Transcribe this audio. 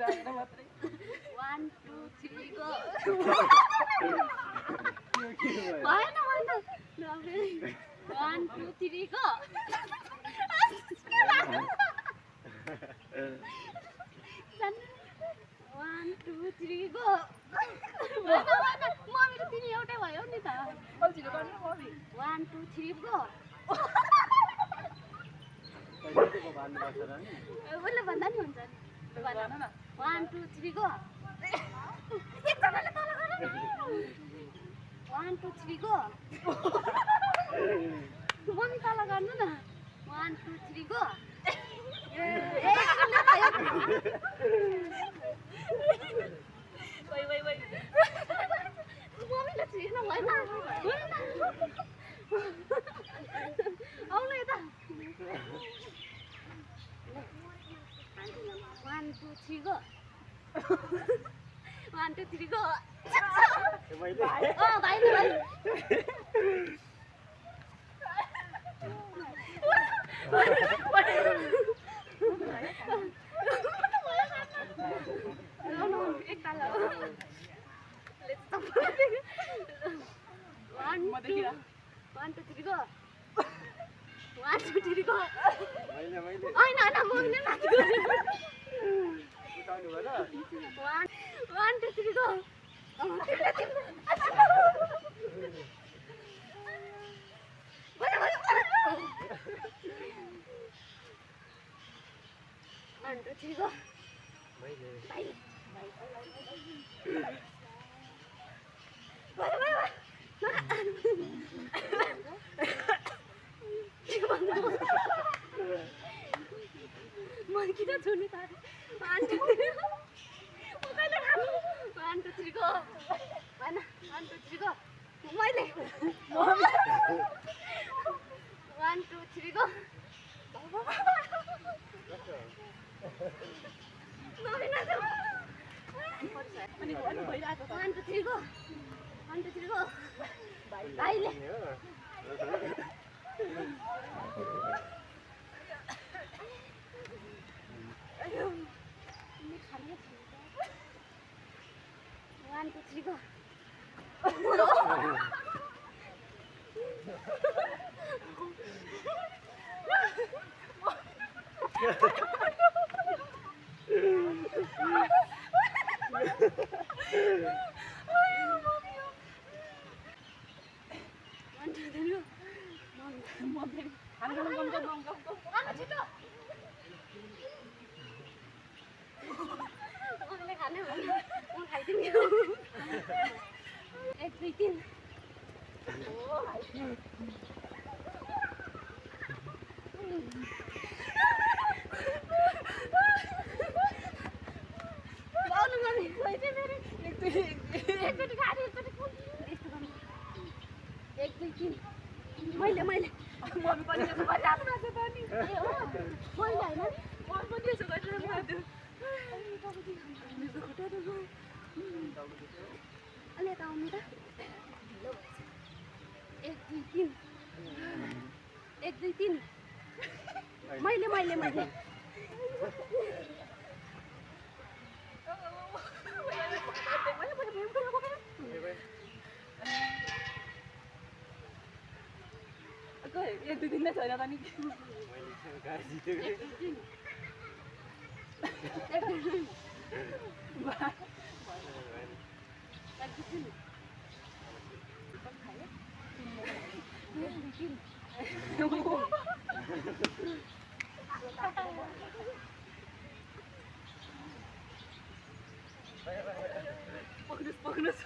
1 2 3 go भएन भएन 1 2 3 go 1 2 3 go भएन मम्मी र तिमी एउटै भयो नि त 1 2 3 go उसले भन्दा नि हुन्छ नि 1 2 3 go एकजनाले तल गर न 1 2 3 go मम्मी तल गर्नु न 1 2 3 go वै मम्मीले छिर्न भएन आउनु यता 1 2 3 go 1 2 3 go भाइ मैले किन छोड्नु त 1 2 3 go भएन 1 2 3 go मैले 1 2 3 go 1 2 3 go 1 2 3 go भाइले One, two, three, go. एक दुई तीन मैले मम्मी पनि यसो गरिराख्नु भएको छ नि ए हो मैले हैन म पनि यसो गरिराख्नु भएको अलि त आउनु त 1 2 3 1 2 3 मैले एक दुई दिन नै छैन त नि पक्नुस्